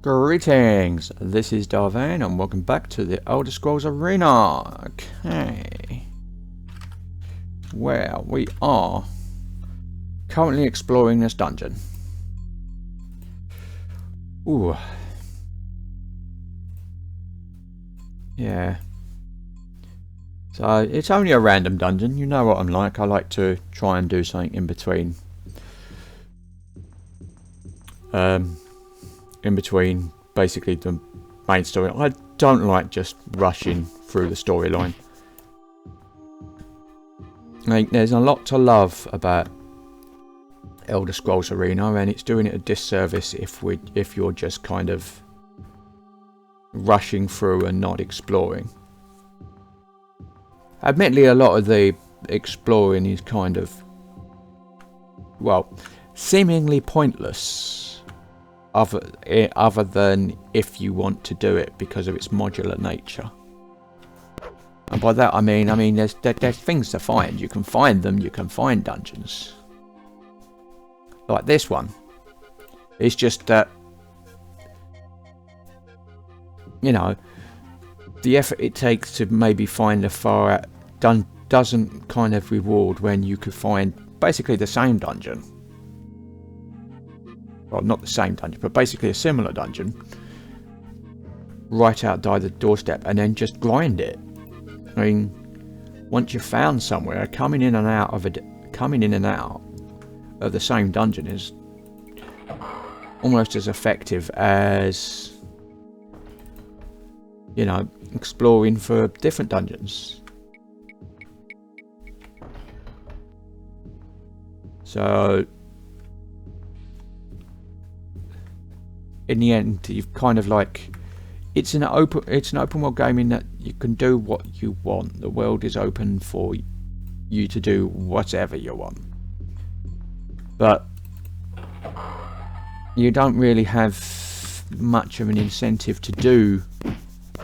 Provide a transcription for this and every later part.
Greetings, this is Vane and welcome back to the Elder Scrolls Arena. Okay. Well, we are currently exploring this dungeon. Ooh. Yeah. So, it's only a random dungeon, you know what I'm like. I like to try and do something in between. Basically the main story. I don't like just rushing through the storyline. Like, there's a lot to love about Elder Scrolls Arena, and it's doing it a disservice if you're just kind of rushing through and not exploring. Admittedly, a lot of the exploring is kind of, well, seemingly pointless. Other than if you want to do it because of its modular nature. And by that I mean there's things to find. You can find them, you can find dungeons. Like this one. It's just that, you know, the effort it takes to maybe find a far out doesn't kind of reward when you could find basically the same dungeon. Well, not the same dungeon, but basically a similar dungeon right outside the doorstep and then just grind it. I mean, once you've found somewhere, coming in and out of the same dungeon is almost as effective as, you know, exploring for different dungeons. So in the end, you've kind of like, it's an open world game in that you can do what you want. The world is open for you to do whatever you want, but you don't really have much of an incentive to do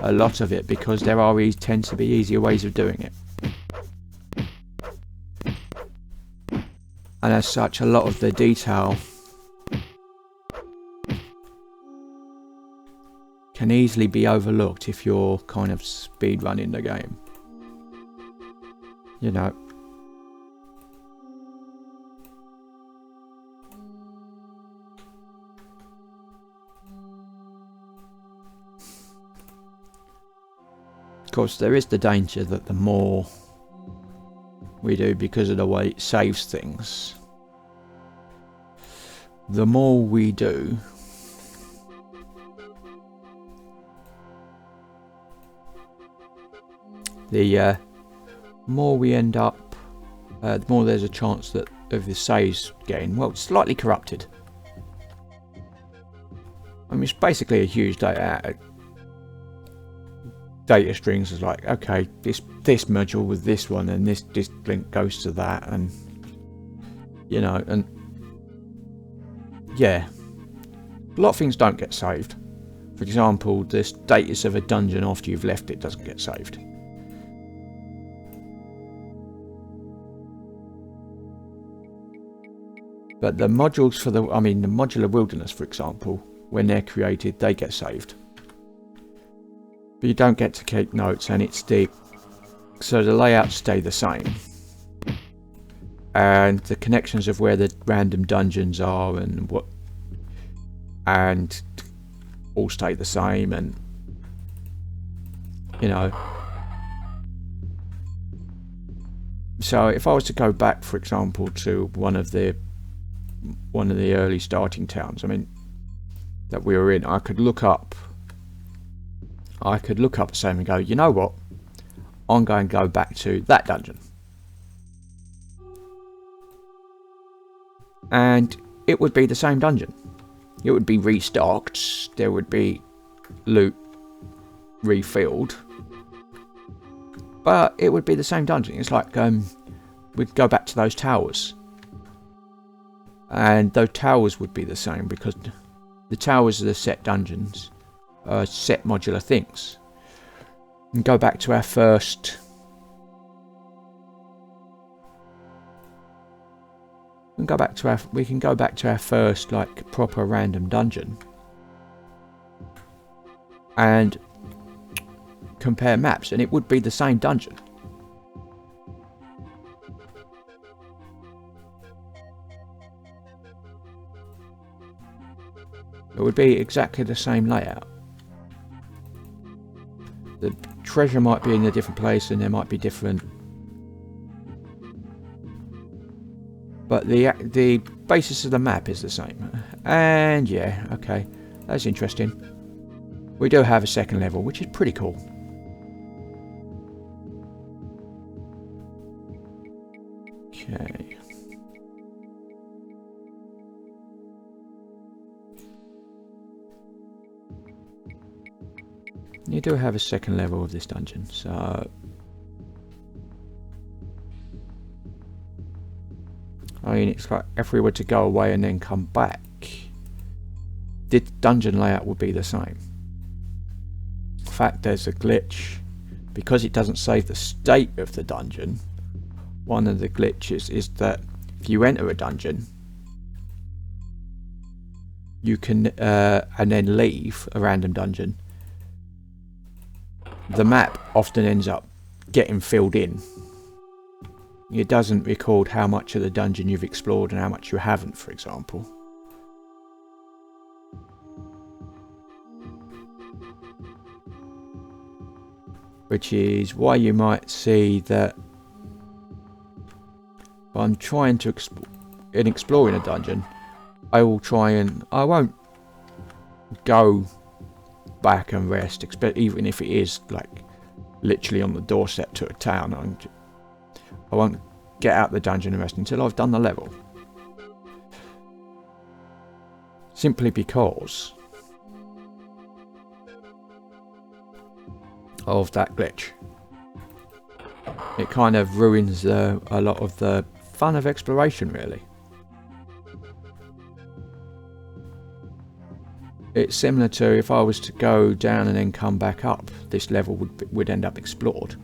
a lot of it because there tend to be easier ways of doing it, and as such, a lot of the detail can easily be overlooked if you're kind of speed running the game. You know. Of course, there is the danger that the more we do, because of the way it saves things, the more we do, the more we end up, the more there's a chance that of the saves getting, well, slightly corrupted. I mean, it's basically a huge data strings. Is like, okay, this module with this one, and this link goes to that, and you know, and yeah, a lot of things don't get saved. For example, the status of a dungeon after you've left it doesn't get saved. But the modules for the modular wilderness, for example, when they're created, they get saved. But you don't get to keep notes, and so the layouts stay the same. And the connections of where the random dungeons are and all stay the same, and you know. So if I was to go back, for example, to one of the early starting towns, that we were in, I could look up the same and go, you know what, I'm going to go back to that dungeon, and it would be the same dungeon. It would be restocked, there would be loot refilled, but it would be the same dungeon. It's like we'd go back to those towers, and those towers would be the same because the towers are the set dungeons, set modular things. And go back to our first. We can go back to our first like proper random dungeon, and compare maps, and it would be the same dungeon. It would be exactly the same layout. The treasure might be in a different place and there might be different, but the basis of the map is the same. And yeah, okay, that's interesting. We do have a second level, which is pretty cool. Okay. You do have a second level of this dungeon, so I mean, it's like if we were to go away and then come back, the dungeon layout would be the same. In fact, there's a glitch because it doesn't save the state of the dungeon. One of the glitches is that if you enter a dungeon, you can and then leave a random dungeon, the map often ends up getting filled in. It doesn't record how much of the dungeon you've explored and how much you haven't, for example. Which is why you might see that I'm trying to exploring a dungeon, I won't go back and rest, even if it is like literally on the doorstep to a town. I won't get out the dungeon and rest until I've done the level. Simply because of that glitch. It kind of ruins a lot of the fun of exploration, really. It's similar to if I was to go down and then come back up, this level would end up explored.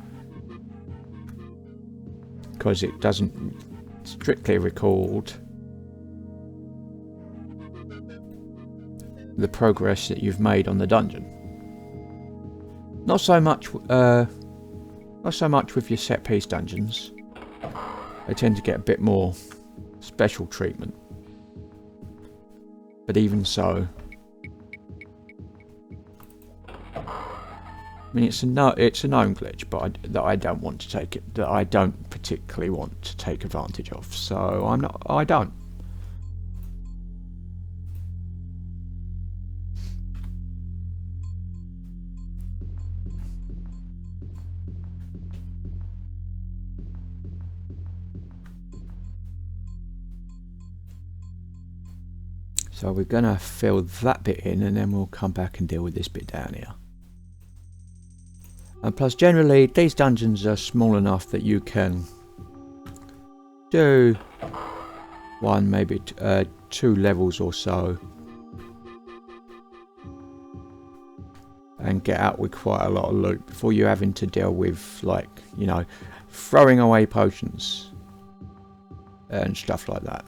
Because it doesn't strictly record the progress that you've made on the dungeon. Not so much with your set piece dungeons. They tend to get a bit more special treatment. But even so, I mean, it's a known glitch, but I don't particularly want to take advantage of. So I don't. So we're gonna fill that bit in, and then we'll come back and deal with this bit down here. And plus, generally, these dungeons are small enough that you can do one, maybe 2 levels or so, and get out with quite a lot of loot before you're having to deal with, like, you know, throwing away potions and stuff like that.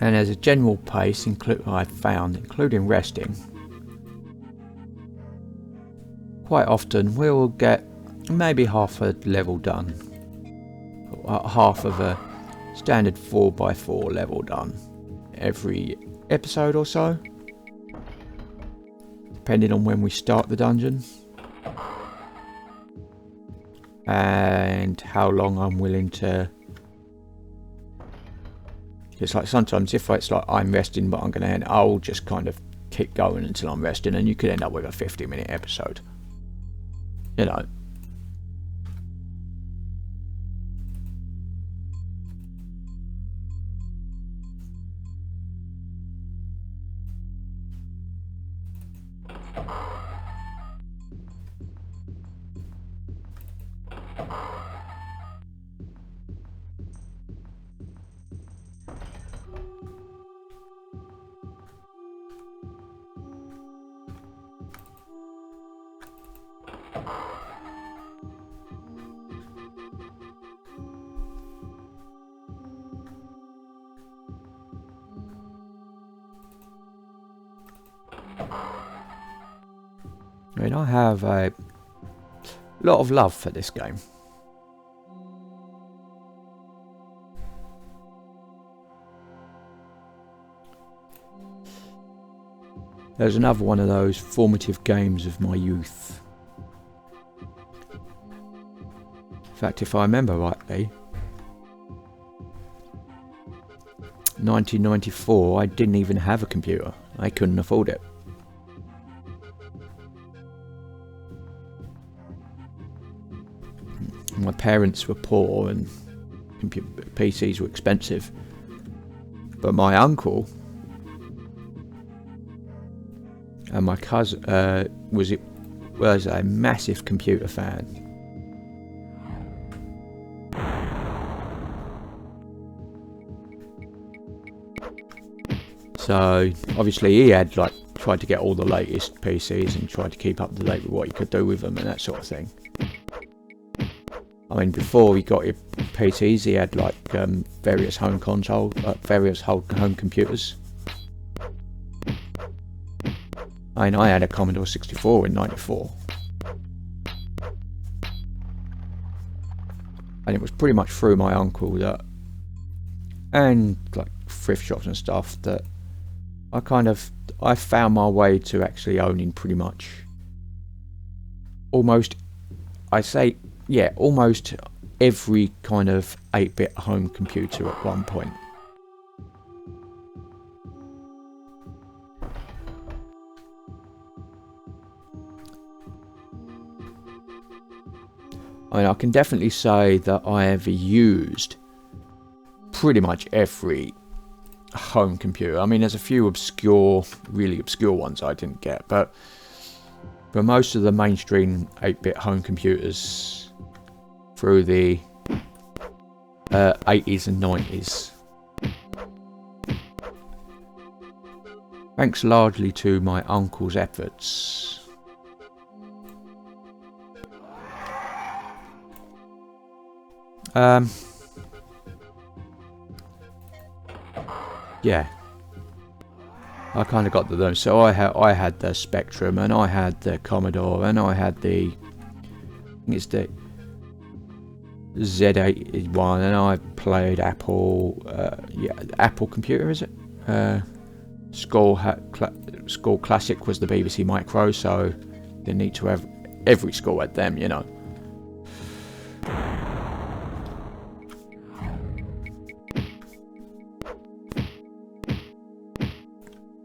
And as a general pace, I've found, including resting, quite often we'll get maybe half a level done, half of a standard 4x4 level done every episode or so, depending on when we start the dungeon and how long I'm willing to. It's like sometimes if it's like I'm resting but I'm going to end, I'll just kind of keep going until I'm resting, and you could end up with a 50-minute episode. You know. I mean, I have a lot of love for this game. There's another one of those formative games of my youth. In fact, if I remember rightly, 1994, I didn't even have a computer. I couldn't afford it. My parents were poor and PCs were expensive. But my uncle and my cousin was a massive computer fan. So obviously he had like tried to get all the latest PCs and tried to keep up to date with what he could do with them and that sort of thing. I mean, before he got his PCs, he had like various home consoles, various home computers. I mean, I had a Commodore 64 in '94, and it was pretty much through my uncle that, and like thrift shops and stuff, that I found my way to actually owning pretty much almost every kind of 8-bit home computer at one point. I mean, I can definitely say that I have used pretty much every home computer. I mean, there's a few really obscure ones I didn't get, but for most of the mainstream 8-bit home computers through the 80s and 90s, thanks largely to my uncle's efforts, yeah, I kind of got to them. So I had the Spectrum, and I had the Commodore, and I had the, I think it's the Z81, and I played Apple, Apple computer, is it? School Classic was the BBC Micro, so they need to have, every school had them, you know.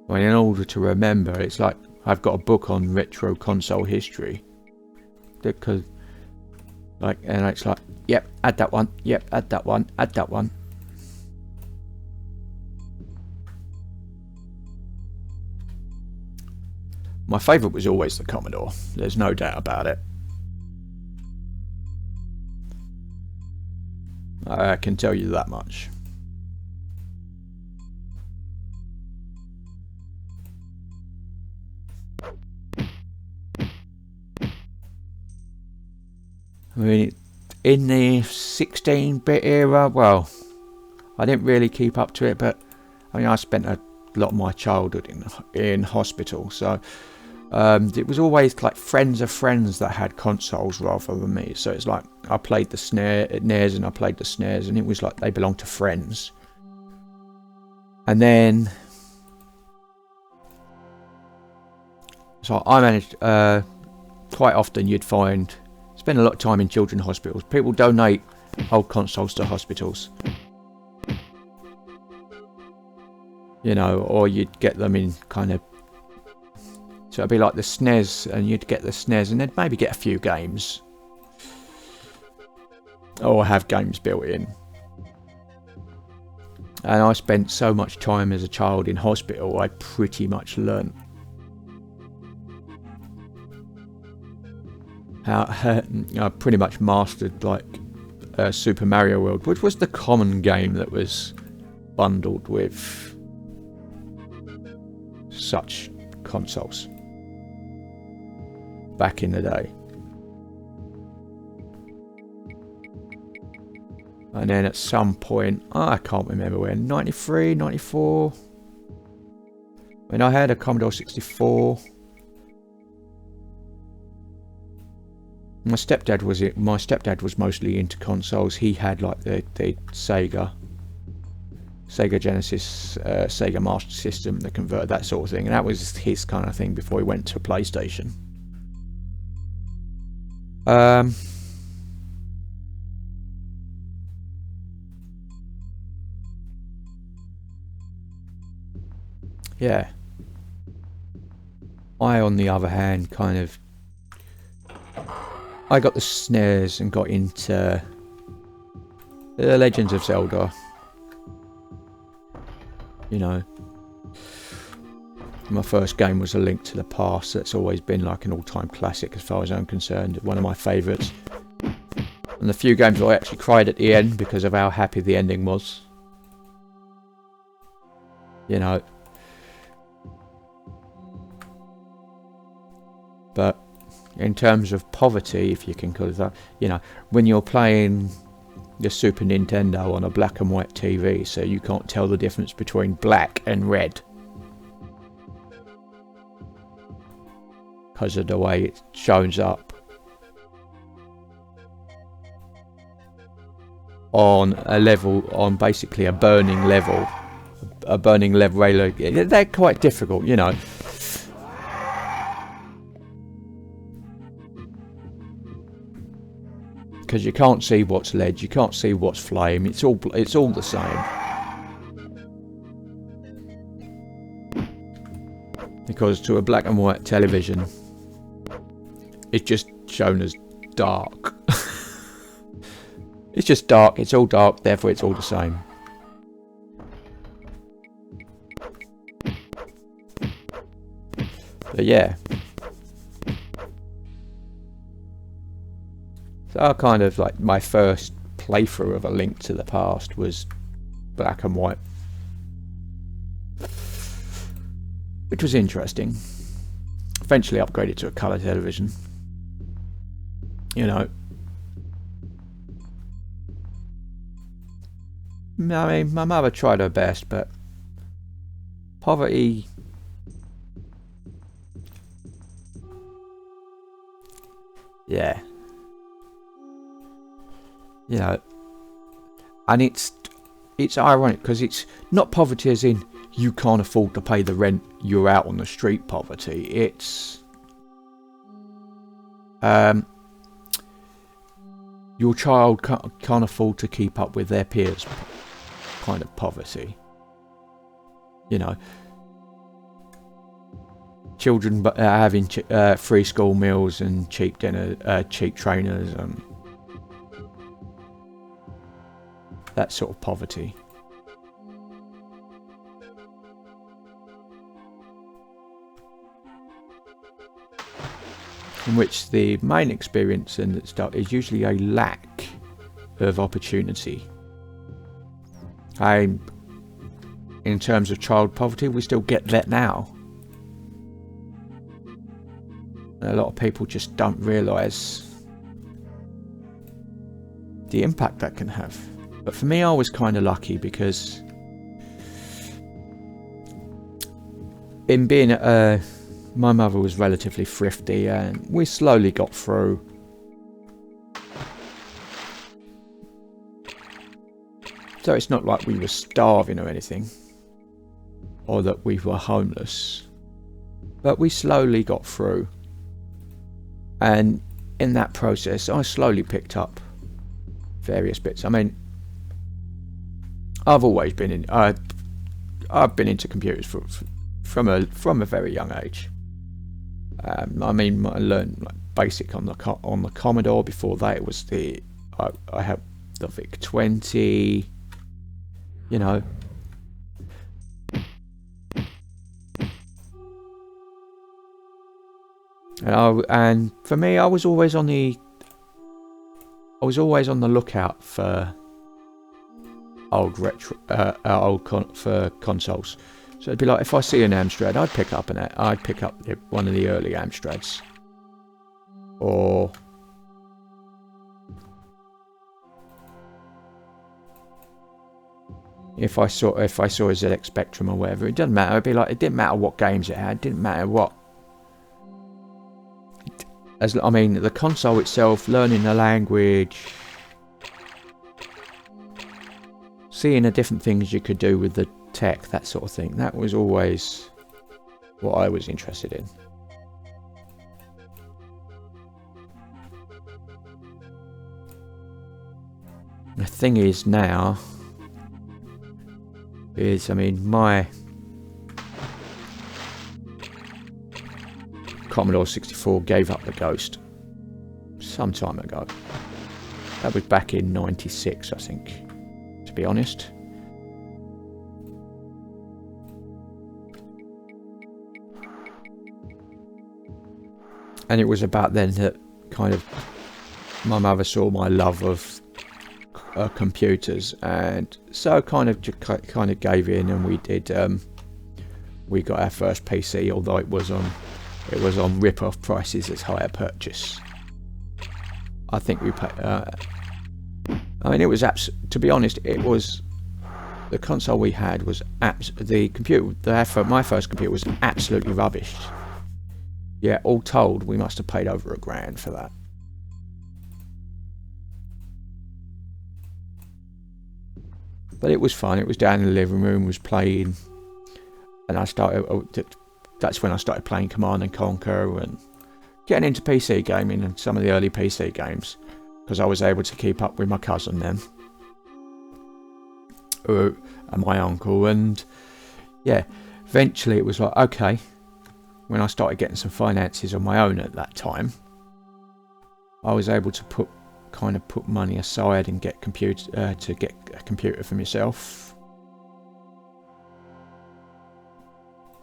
I mean, in order to remember, it's like I've got a book on retro console history, because like, and it's like, yep, add that one, yep, add that one, add that one. My favourite was always the Commodore, there's no doubt about it. I can tell you that much. I mean, in the 16-bit era, well, I didn't really keep up to it, but I mean, I spent a lot of my childhood in hospital, so it was always like friends of friends that had consoles rather than me. So it's like I played the NES and I played the SNES, and it was like they belonged to friends. And then, so I managed, quite often you'd spend a lot of time in children's hospitals. People donate old consoles to hospitals, you know, or you'd get them in kind of, so it'd be like the SNES, and you'd get the SNES and they'd maybe get a few games, or have games built in. And I spent so much time as a child in hospital, I pretty much learnt I pretty much mastered like Super Mario World, which was the common game that was bundled with such consoles back in the day. And then at some point, I can't remember when, 93, 94, when I had a Commodore 64. My stepdad was mostly into consoles. He had like the Sega Genesis, Sega Master System, the converter, that sort of thing, and that was his kind of thing before he went to PlayStation. Yeah. I, on the other hand, I got the SNES and got into The Legends of Zelda. You know, my first game was A Link to the Past. That's always been like an all-time classic as far as I'm concerned. One of my favourites. And the few games I actually cried at the end because of how happy the ending was. You know. But in terms of poverty, if you can call it that, you know, when you're playing the Super Nintendo on a black and white TV, so you can't tell the difference between black and red because of the way it shows up on a level, on basically a burning level, they're quite difficult, you know. Because you can't see what's lead, you can't see what's flame. It's all the same. Because to a black and white television, it's just shown as dark. It's just dark. It's all dark. Therefore, it's all the same. But yeah. So I kind of like my first playthrough of A Link to the Past was black and white, which was interesting. Eventually upgraded to a colour television. You know, I mean, my mother tried her best, but poverty, yeah. You know, and it's ironic because it's not poverty as in you can't afford to pay the rent, you're out on the street poverty. It's your child can't afford to keep up with their peers kind of poverty. You know, children having free school meals and cheap dinner, cheap trainers, and that sort of poverty. In which the main experience and stuff is usually a lack of opportunity. In terms of child poverty, we still get that now. And a lot of people just don't realise the impact that can have. But for me, I was kind of lucky because in being my mother was relatively thrifty and we slowly got through. So it's not like we were starving or anything, or that we were homeless, but we slowly got through. And in that process, I slowly picked up various bits. I mean, I've always been in. I've been into computers from a very young age. I mean, I learned like basic on the Commodore. Before that, it was I had the VIC-20. You know, And for me, I was always on the lookout for for consoles. So it'd be like if I see an Amstrad, I'd pick up one of the early Amstrads, or if I saw a ZX Spectrum or whatever, it doesn't matter. It'd be like, it didn't matter what games it had, it didn't matter what. I mean, the console itself, learning the language, seeing the different things you could do with the tech, that sort of thing. That was always what I was interested in. The thing is now, I mean, my Commodore 64 gave up the ghost some time ago. That was back in '96, I think, to be honest. And it was about then that kind of my mother saw my love of computers, and so kind of gave in, and we got our first PC, although it was on rip-off prices as hire purchase. I think we paid. I mean, it was to be honest, it was the console we had was the computer. My first computer was absolutely rubbish. Yeah, all told, we must have paid over £1,000 for that. But it was fun. It was down in the living room, was playing, and that's when I started playing Command and Conquer and getting into PC gaming and some of the early PC games, because I was able to keep up with my cousin then, and my uncle, and yeah, eventually it was like, okay, when I started getting some finances on my own at that time, I was able to put money aside and get a computer for myself.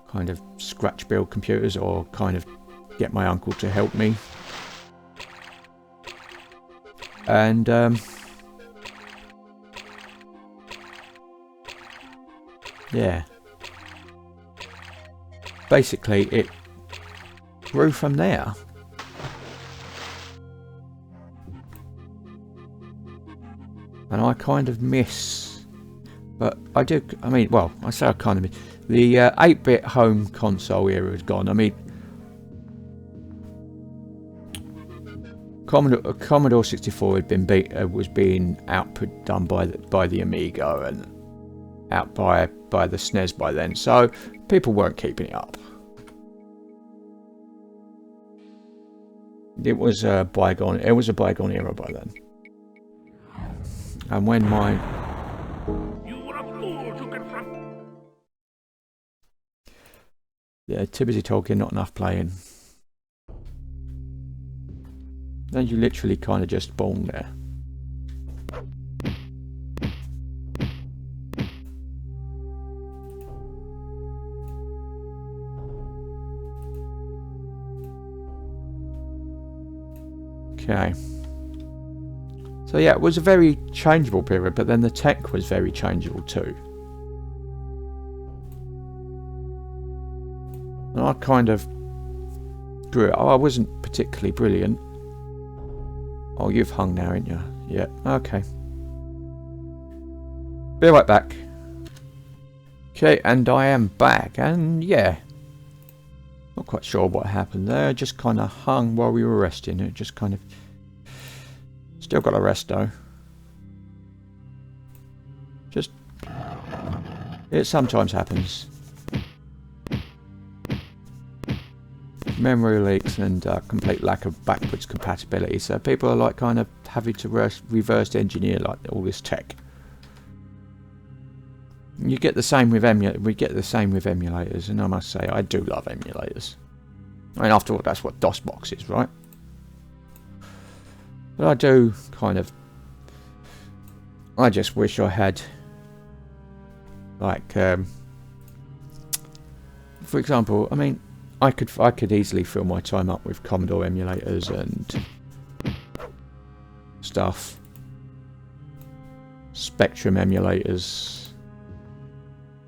Kind of scratch build computers, or kind of get my uncle to help me. And yeah, basically it grew from there. And I kind of miss, but I do, I mean, well, I say I kind of miss, the 8-bit home console era is gone. I mean, Commodore 64 had been was being outdone by the Amiga and out by the SNES by then, so people weren't keeping it up. It was a bygone era by then. And when my too busy talking, not enough playing. Then you literally kind of just born there. Okay. So yeah, it was a very changeable period, but then the tech was very changeable too. And I kind of grew it. I wasn't particularly brilliant. Oh, you've hung now, ain't you? Yeah, okay. Be right back. Okay, and I am back, and yeah. Not quite sure what happened there. I just kind of hung while we were resting. It just kind of... Still got a rest though. Just... It sometimes happens. Memory leaks and complete lack of backwards compatibility. So people are like kind of having to reverse engineer like all this tech. You get the same with we get the same with emulators, and I must say I do love emulators. I mean, after all, that's what DOSBox is, right? But I do kind of... I just wish I had... Like, for example, I mean, I could easily fill my time up with Commodore emulators and stuff, Spectrum emulators,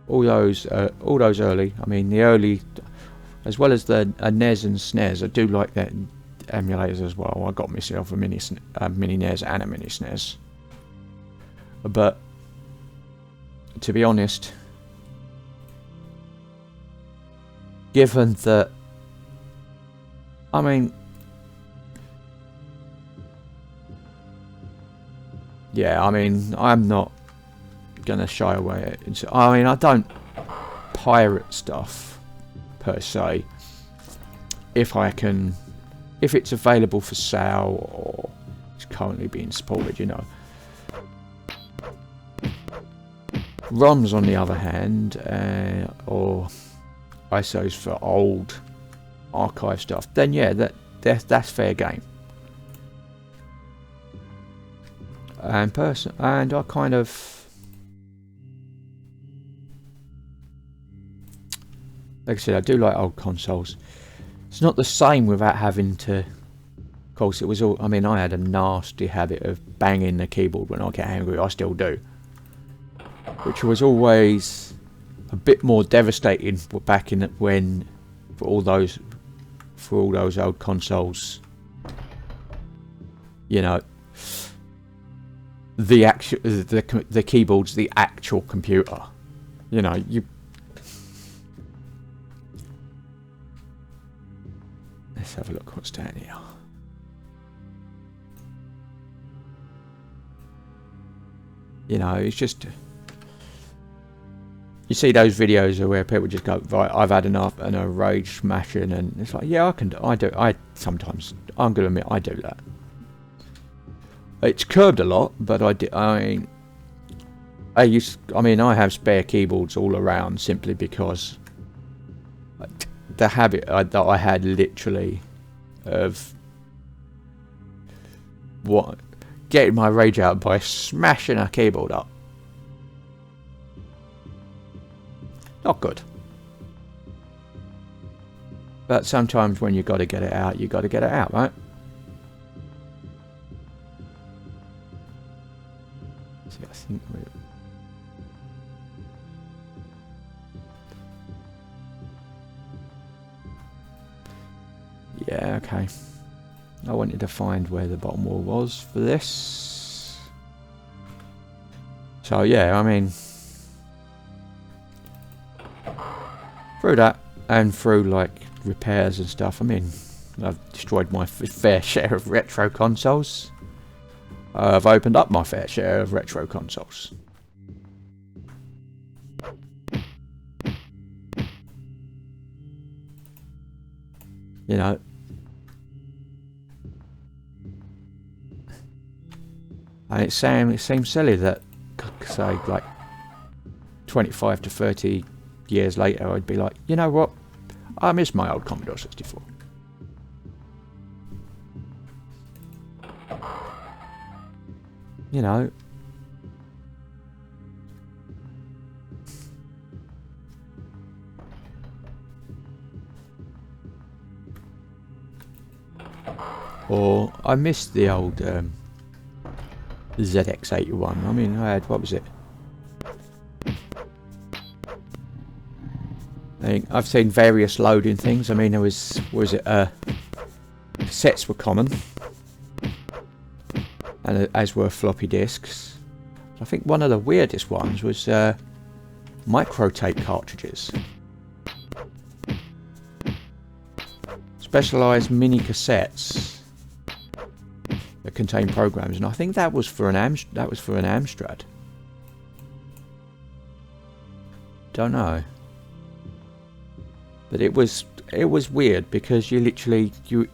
all those early. I mean, the early, as well as the NES and SNES. I do like that emulators as well. I got myself a mini NES and a mini SNES, but to be honest, given that, I mean, yeah, I mean, I'm not gonna shy away. I mean, I don't pirate stuff per se. If it's available for sale or it's currently being supported, you know. ROMs, on the other hand, or ISOs for old archive stuff, then yeah, that's fair game. And I kind of, like I said, I do like old consoles. It's not the same without having to. Of course, it was all. I mean, I had a nasty habit of banging the keyboard when I get angry. I still do, which was always a bit more devastating back in when for all those old consoles. You know, the keyboard's the actual computer. You know, you. Let's have a look what's down here. You know, it's just, you see those videos where people just go, right, I've had enough, and a rage smashing, and it's like, yeah, I sometimes, I'm gonna admit, I do that. It's curbed a lot, but I have spare keyboards all around simply because the habit that I had literally of getting my rage out by smashing a keyboard up. Not good. But sometimes when you got to get it out, you got to get it out, right? See, I think yeah, okay. I wanted to find where the bottom wall was for this. So yeah, I mean, through that and through like repairs and stuff, I mean, I've destroyed my fair share of retro consoles. I've opened up my fair share of retro consoles. You know, and it seems silly that, say, like 25 to 30 years later, I'd be like, you know what? I miss my old Commodore 64. You know. Or I miss the old ZX81. I mean, I had, what was it? I've seen various loading things. I mean, there was cassettes were common, and as were floppy disks. I think one of the weirdest ones was microtape cartridges. Specialised mini cassettes that contain programs, and I think that was for an Amstrad. Don't know. But it was weird because you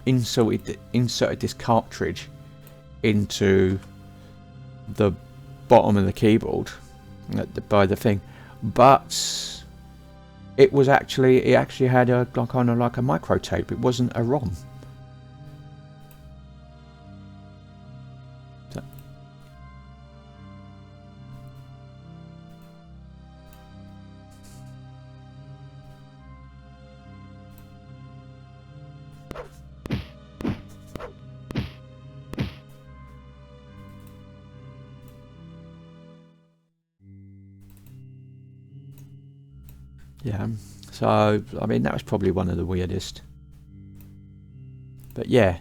inserted this cartridge into the bottom of the keyboard by the thing, but it actually had a kind of like a microtape. It wasn't a ROM. Yeah, so I mean that was probably one of the weirdest. But yeah.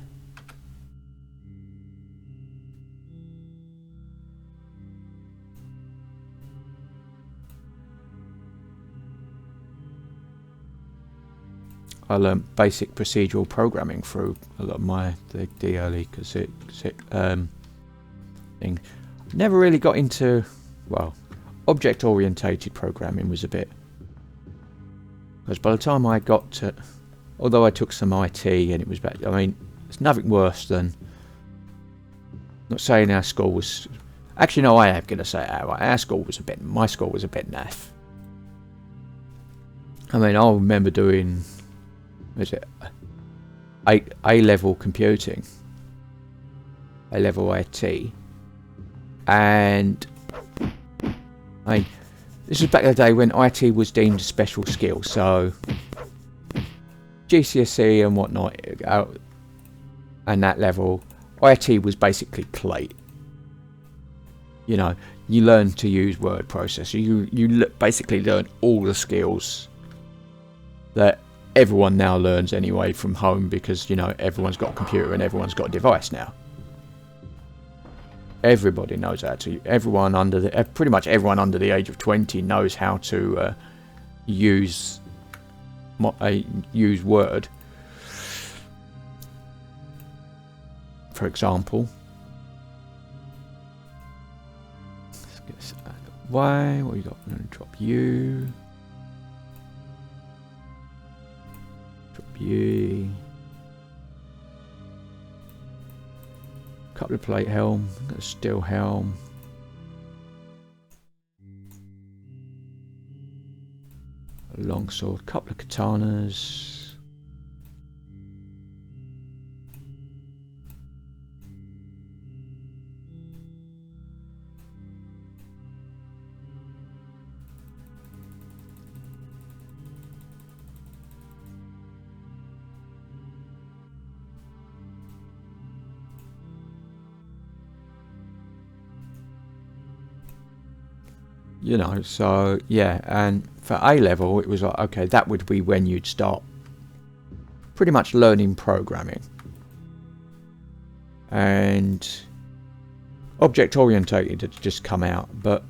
I learned basic procedural programming through a lot of the early thing. Never really got into, well, object-orientated programming was a bit, because by the time I got to, although I took some IT and it was back, I mean, it's nothing worse than, not saying our school was, actually no, I am going to say our school was my school was a bit naff. I mean, I remember doing, was it A-level computing, A-level IT, and I mean, this was back in the day when IT was deemed a special skill, so GCSE and whatnot, and that level, IT was basically plate. You know, you learn to use word processor, you basically learn all the skills that everyone now learns anyway from home, because, you know, everyone's got a computer and everyone's got a device now. Everybody knows how to. Everyone under the pretty much everyone under the age of 20 knows how to use Word, for example. Let's get this out of the way. What you got? I'm going to drop you. Drop you. Couple of plate helm, a steel helm. A longsword, couple of katanas. You know, so yeah, and for A level it was like, okay, that would be when you'd start pretty much learning programming. And object orientated had just come out, but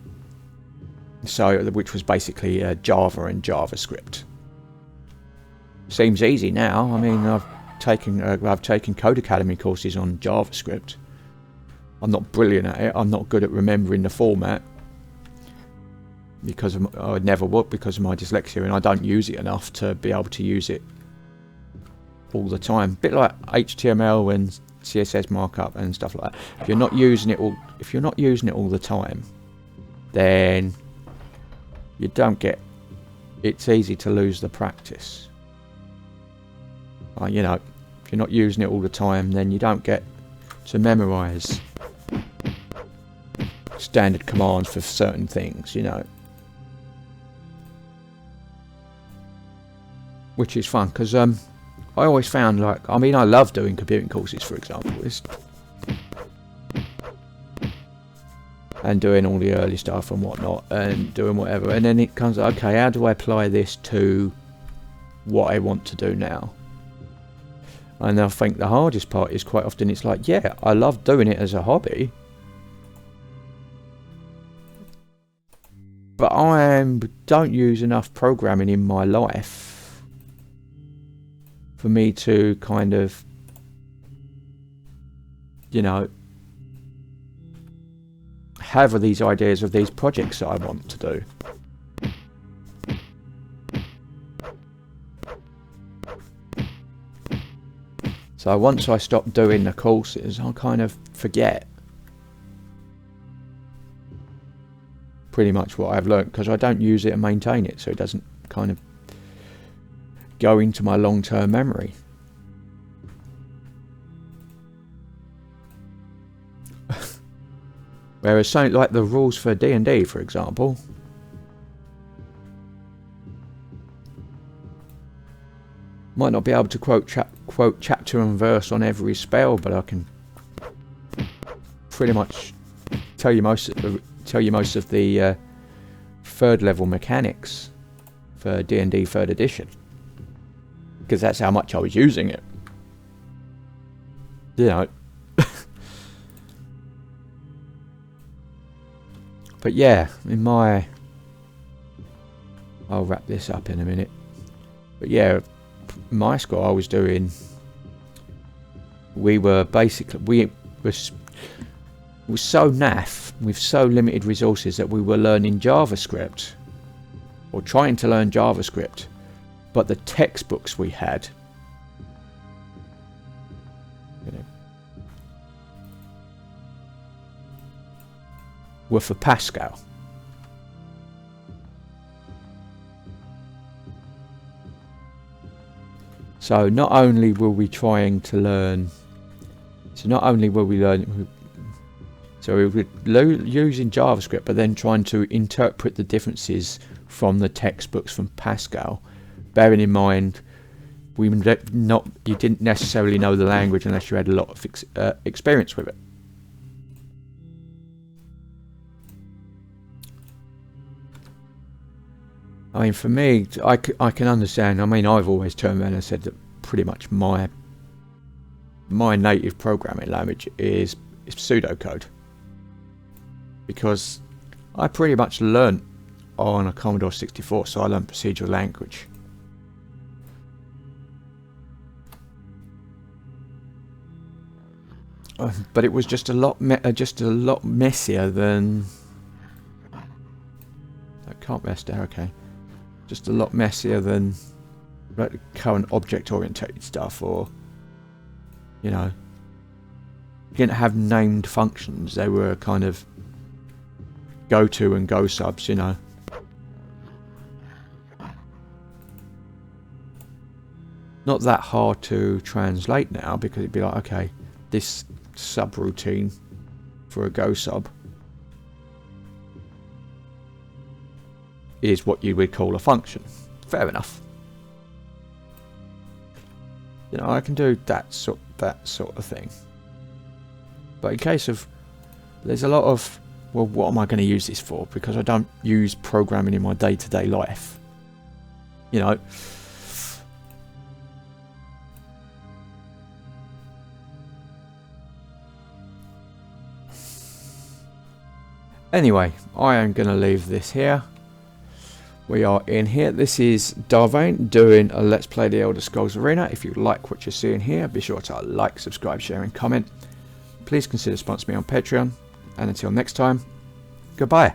so which was basically Java and JavaScript. Seems easy now. I mean, I've taken Code Academy courses on JavaScript. I'm not brilliant at it. I'm not good at remembering the format, because I never would, because of my dyslexia, and I don't use it enough to be able to use it all the time. Bit like HTML and CSS markup and stuff like that. If you're not using it all the time, then you don't get. It's easy to lose the practice. You know, if you're not using it all the time, then you don't get to memorize standard commands for certain things. You know. Which is fun, because I always found, like, I mean, I love doing computing courses, for example, and doing all the early stuff and whatnot, and doing whatever, and then it comes, okay, how do I apply this to what I want to do now? And I think the hardest part is quite often it's like, yeah, I love doing it as a hobby, but I don't use enough programming in my life for me to kind of, you know, have these ideas of these projects that I want to do. So once I stop doing the courses, I kind of forget pretty much what I've learnt, because I don't use it and maintain it, so it doesn't kind of go into my long-term memory. Whereas something like the rules for D&D, for example, might not be able to quote chapter and verse on every spell, but I can pretty much tell you most of the third level mechanics for D&D 3rd edition, because that's how much I was using it. You know. But yeah, in my... I'll wrap this up in a minute. But yeah, my school I was doing... We were basically... We were so naff, with so limited resources, that we were learning JavaScript. Or trying to learn JavaScript. But the textbooks we had... You know, were for Pascal. So not only were we trying to learn, so we were using JavaScript, but then trying to interpret the differences from the textbooks from Pascal, bearing in mind you didn't necessarily know the language unless you had a lot of experience with it. I mean, for me, I can understand. I mean, I've always turned around and said that pretty much my native programming language is pseudocode, because I pretty much learnt on a Commodore 64, so I learnt procedural language. But it was just a lot messier than. I can't rest there. Okay. Just a lot messier than like the current object-oriented stuff, or, you know, you didn't have named functions. They were kind of go to and go subs, you know. Not that hard to translate now, because it'd be like, okay, this subroutine for a go sub is what you would call a function. Fair enough. You know, I can do that sort of thing. But in case of, there's a lot of, well, what am I going to use this for? Because I don't use programming in my day-to-day life. You know. Anyway, I am going to leave this here. We are in here. This is Vane doing a Let's Play the Elder Scrolls Arena. If you like what you're seeing here, be sure to like, subscribe, share and comment. Please consider sponsoring me on Patreon. And until next time, goodbye.